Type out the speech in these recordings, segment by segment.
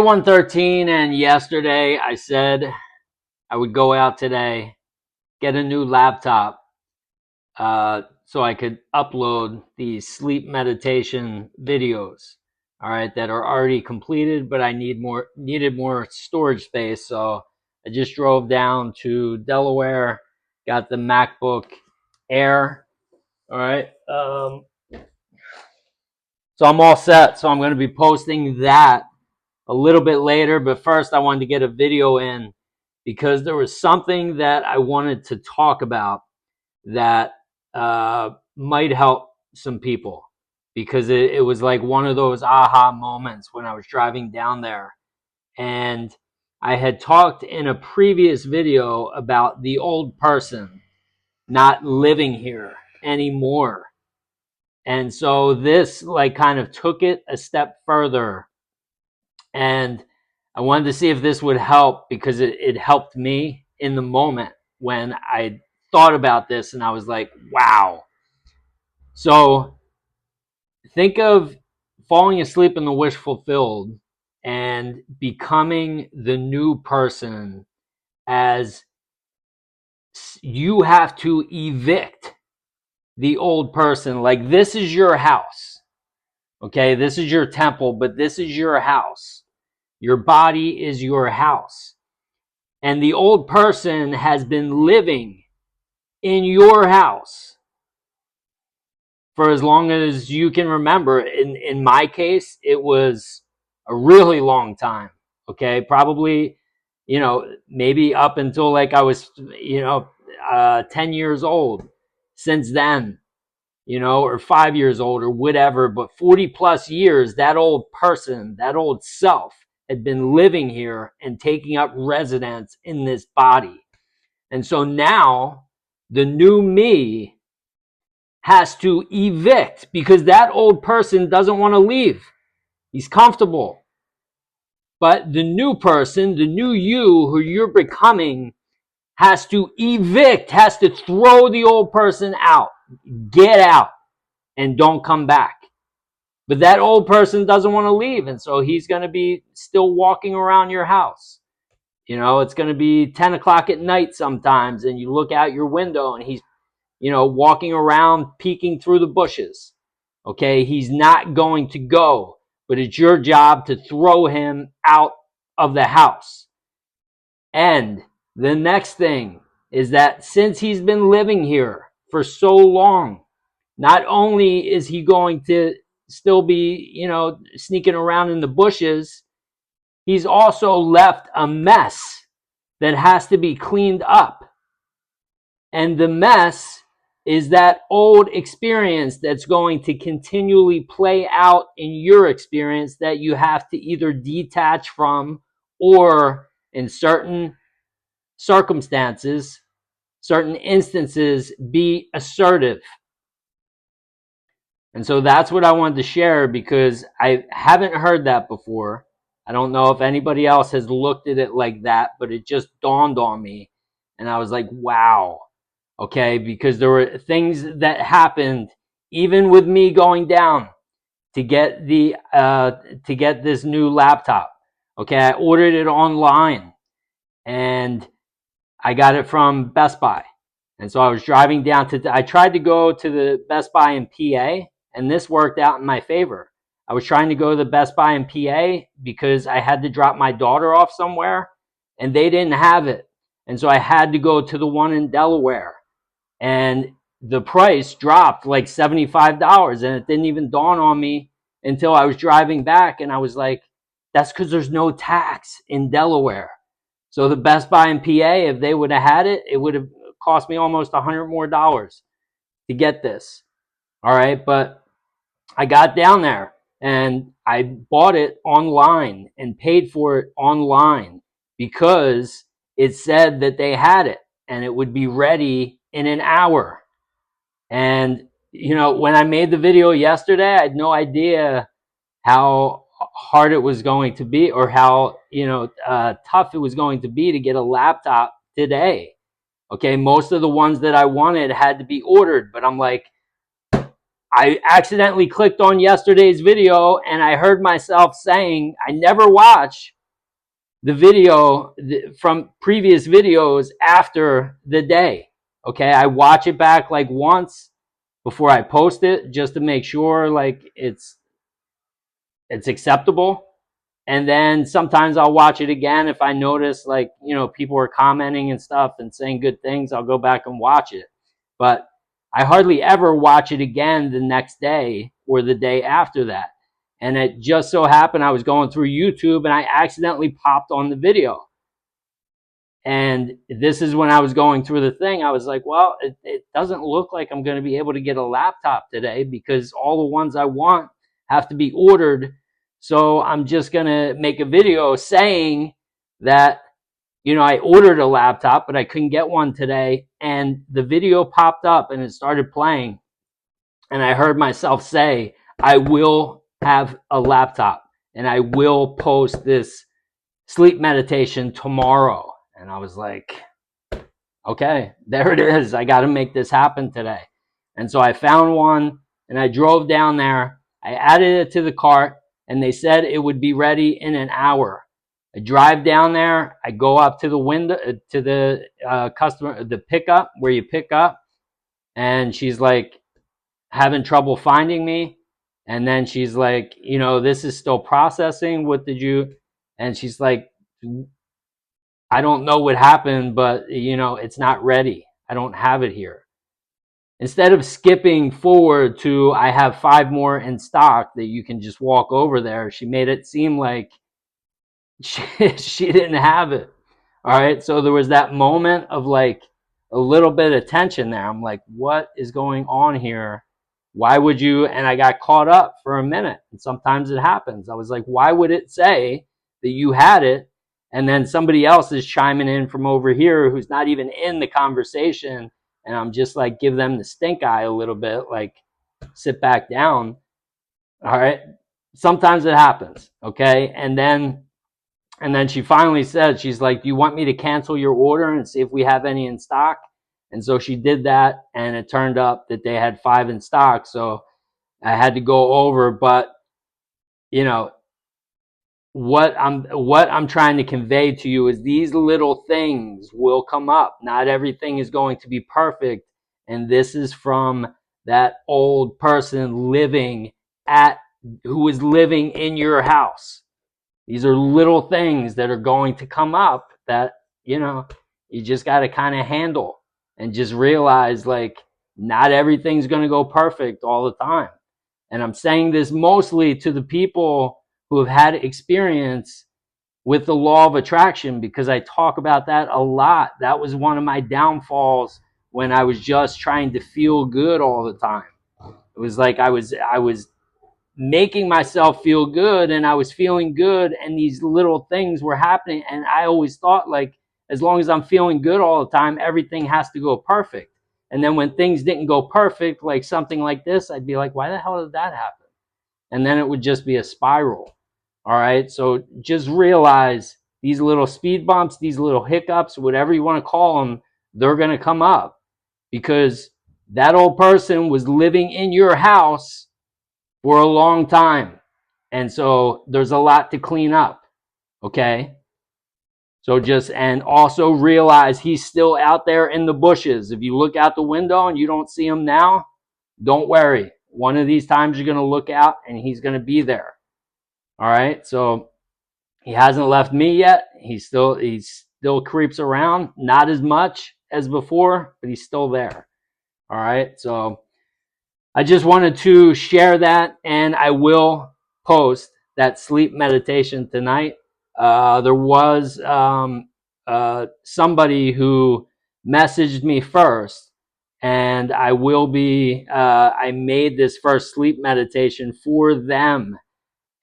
113, and yesterday I said I would go out today, get a new laptop, so I could upload these sleep meditation videos. All right, that are already completed, but I needed more storage space, so I just drove down to Delaware, got the MacBook Air. All right, so I'm all set. So I'm going to be posting that a little bit later, but first I wanted to get a video in because there was something that I wanted to talk about that might help some people, because it was like one of those aha moments when I was driving down there. And I had talked in a previous video about the old person not living here anymore. And so this like kind of took it a step further, and I wanted to see if this would help, because it helped me in the moment when I thought about this and I was like, wow. So think of falling asleep in the wish fulfilled and becoming the new person, as you have to evict the old person. Like, this is your house. Okay, this is your temple, but this is your house. Your body is your house. And the old person has been living in your house for as long as you can remember. In my case, it was a really long time. Okay, probably, maybe up until like I was, 10 years old. Since then, or 5 years old or whatever, but 40 plus years, that old person, that old self had been living here and taking up residence in this body. And so now the new me has to evict, because that old person doesn't want to leave. He's comfortable. But the new person, the new you who you're becoming, has to evict, has to throw the old person out. Get out and don't come back. But that old person doesn't want to leave, and so he's going to be still walking around your house. It's going to be 10 o'clock at night sometimes, and you look out your window and he's, walking around, peeking through the bushes. Okay, he's not going to go, but it's your job to throw him out of the house. And the next thing is that since he's been living here for so long, not only is he going to still be, sneaking around in the bushes, he's also left a mess that has to be cleaned up. And the mess is that old experience that's going to continually play out in your experience, that you have to either detach from, or in certain circumstances, certain instances, be assertive. And so that's what I wanted to share, because I haven't heard that before. I don't know if anybody else has looked at it like that, but it just dawned on me. And I was like, wow. Okay, because there were things that happened even with me going down to get this new laptop. Okay, I ordered it online and I got it from Best Buy. And so I was driving down I tried to go to the Best Buy in PA, and this worked out in my favor. I was trying to go to the Best Buy in PA because I had to drop my daughter off somewhere, and they didn't have it. And so I had to go to the one in Delaware. And the price dropped like $75, and it didn't even dawn on me until I was driving back, and I was like, that's because there's no tax in Delaware. So the Best Buy in PA, if they would have had it, it would have cost me almost $100 more to get this. All right, but I got down there and I bought it online and paid for it online because it said that they had it and it would be ready in an hour. And when I made the video yesterday, I had no idea how hard it was going to be, or how tough it was going to be to get a laptop today. Okay, most of the ones that I wanted had to be ordered, but I'm like, I accidentally clicked on yesterday's video and I heard myself saying, I never watch the video from previous videos after the day. Okay, I watch it back like once before I post it just to make sure like it's acceptable. And then sometimes I'll watch it again if I notice like, people are commenting and stuff and saying good things, I'll go back and watch it. But I hardly ever watch it again the next day or the day after that. And it just so happened I was going through YouTube and I accidentally popped on the video. And this is when I was going through the thing. I was like, well, it doesn't look like I'm going to be able to get a laptop today because all the ones I want have to be ordered. So I'm just going to make a video saying that, I ordered a laptop, but I couldn't get one today. And the video popped up and it started playing. And I heard myself say, I will have a laptop and I will post this sleep meditation tomorrow. And I was like, okay, there it is. I got to make this happen today. And so I found one and I drove down there. I added it to the cart and they said it would be ready in an hour. I drive down there. I go up to the window, to the customer, the pickup where you pick up. And she's like having trouble finding me. And then she's like, this is still processing. What did you? And she's like, I don't know what happened, but it's not ready. I don't have it here. Instead of skipping forward to I have 5 more in stock that you can just walk over there, she made it seem like she didn't have it. All right. So there was that moment of like a little bit of tension there. I'm like, what is going on here? Why would you? And I got caught up for a minute. And sometimes it happens. I was like, why would it say that you had it? And then somebody else is chiming in from over here who's not even in the conversation. And I'm just like, give them the stink eye a little bit, like sit back down. All right. Sometimes it happens. Okay. And then she finally said, she's like, do you want me to cancel your order and see if we have any in stock? And so she did that, and it turned up that they had 5 in stock. So I had to go over, but what I'm trying to convey to you is these little things will come up. Not everything is going to be perfect. And this is from that old person who is living in your house. These are little things that are going to come up that, you just got to kind of handle and just realize like not everything's going to go perfect all the time. And I'm saying this mostly to the people who have had experience with the law of attraction because I talk about that a lot. That was one of my downfalls when I was just trying to feel good all the time. It was like I was making myself feel good and I was feeling good and these little things were happening and I always thought like as long as I'm feeling good all the time everything has to go perfect. And then when things didn't go perfect, like something like this, I'd be like, why the hell did that happen? And then it would just be a spiral. All right, so just realize these little speed bumps, these little hiccups, whatever you want to call them, they're going to come up because that old person was living in your house for a long time. And so there's a lot to clean up. Okay. So and also realize he's still out there in the bushes. If you look out the window and you don't see him now, don't worry. One of these times you're going to look out and he's going to be there. All right. So he hasn't left me yet. He still creeps around, not as much as before, but he's still there. All right. So I just wanted to share that, and I will post that sleep meditation tonight. There was somebody who messaged me first, and I made this first sleep meditation for them.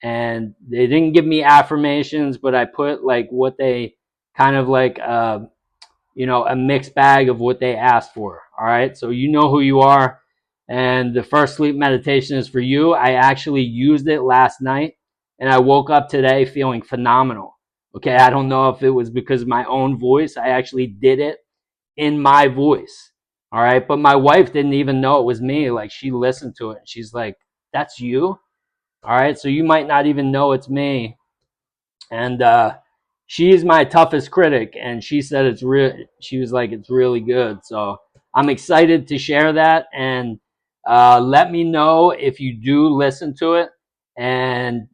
And they didn't give me affirmations, but I put like what they kind of like, a mixed bag of what they asked for. All right. So you know who you are. And the first sleep meditation is for you. I actually used it last night and I woke up today feeling phenomenal. Okay. I don't know if it was because of my own voice. I actually did it in my voice. All right. But my wife didn't even know it was me. Like, she listened to it and she's like, that's you? All right. So you might not even know it's me. And she's my toughest critic, and she said it's real. She was like, it's really good. So I'm excited to share that, and let me know if you do listen to it, and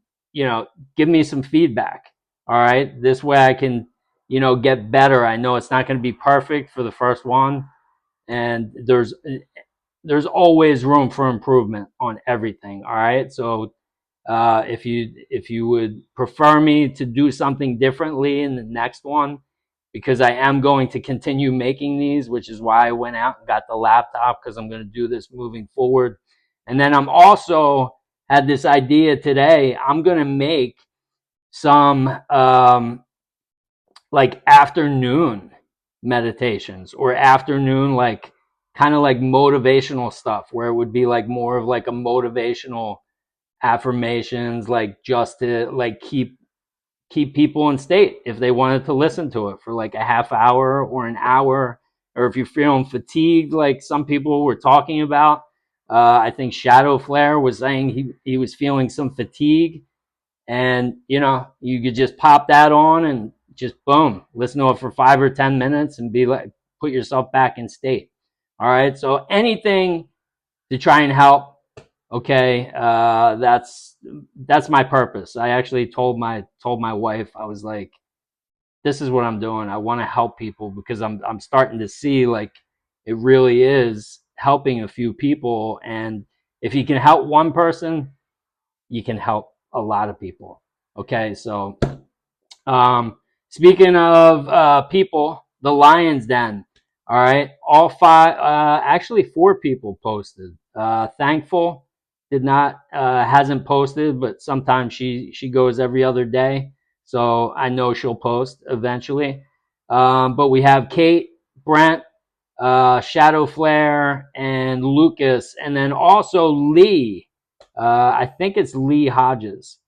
give me some feedback. All right, this way I can get better. I know it's not going to be perfect for the first one, and there's always room for improvement on everything. All right, so if you would prefer me to do something differently in the next one, because I am going to continue making these, which is why I went out and got the laptop, because I'm going to do this moving forward. And then I'm also had this idea today. I'm going to make some like afternoon meditations, or afternoon, like kind of like motivational stuff, where it would be like more of like a motivational affirmations, like just to like keep people in state if they wanted to listen to it for like a half hour or an hour, or if you're feeling fatigued, like some people were talking about. I think Shadow Flare was saying he was feeling some fatigue, and you could just pop that on and just boom, listen to it for 5 or 10 minutes and be like, put yourself back in state. All right, so anything to try and help. Okay, that's my purpose. I actually told my wife, I was like, this is what I'm doing. I want to help people, because I'm starting to see like it really is helping a few people, and if you can help one person, you can help a lot of people. Okay, so speaking of people, the Lion's Den. All right, all five, actually four people posted. Thankful did not, hasn't posted, but sometimes she goes every other day, so I know she'll post eventually. But we have Kate, Brent, Shadow Flare, and Lucas, and then also Lee. I think it's Lee Hodges.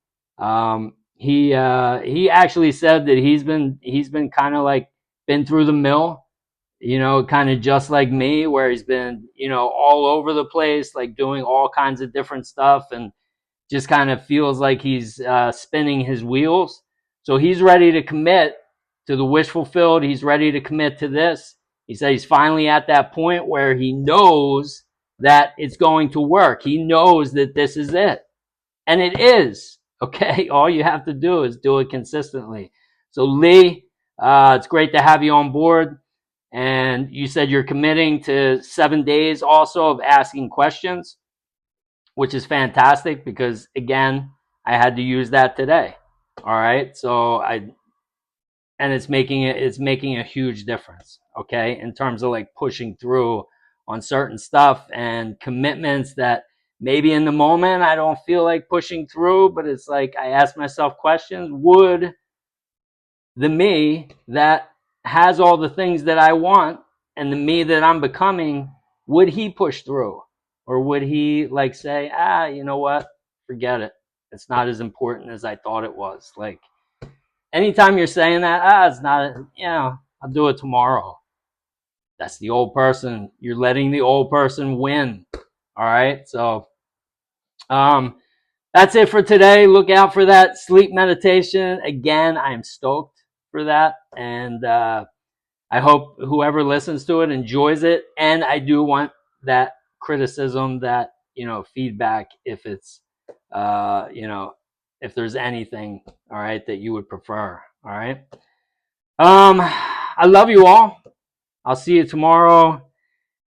He actually said that he's been kind of like been through the mill, kind of just like me, where he's been all over the place, like doing all kinds of different stuff, and just kind of feels like he's spinning his wheels. So he's ready to commit to the wish fulfilled. He's ready to commit to this. He said he's finally at that point where he knows that it's going to work. He knows that this is it. And it is. Okay. All you have to do is do it consistently. So, Lee, it's great to have you on board. And you said you're committing to 7 days also of asking questions, which is fantastic, because again, I had to use that today. All right. So and it's making a huge difference. Okay. In terms of like pushing through on certain stuff and commitments that maybe in the moment I don't feel like pushing through, but it's like I ask myself questions. Would the me that has all the things that I want, and the me that I'm becoming, would he push through? Or would he like say, you know what? Forget it. It's not as important as I thought it was. Like, anytime you're saying that, it's not, I'll do it tomorrow. That's the old person. You're letting the old person win. All right. So, that's it for today. Look out for that sleep meditation. Again, I am stoked for that. And I hope whoever listens to it enjoys it. And I do want that criticism, that, feedback, if it's, if there's anything, all right, that you would prefer. All right. I love you all. I'll see you tomorrow.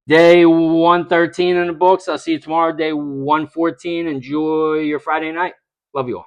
Day 113 in the books. I'll see you tomorrow, day 114. Enjoy your Friday night. Love you all.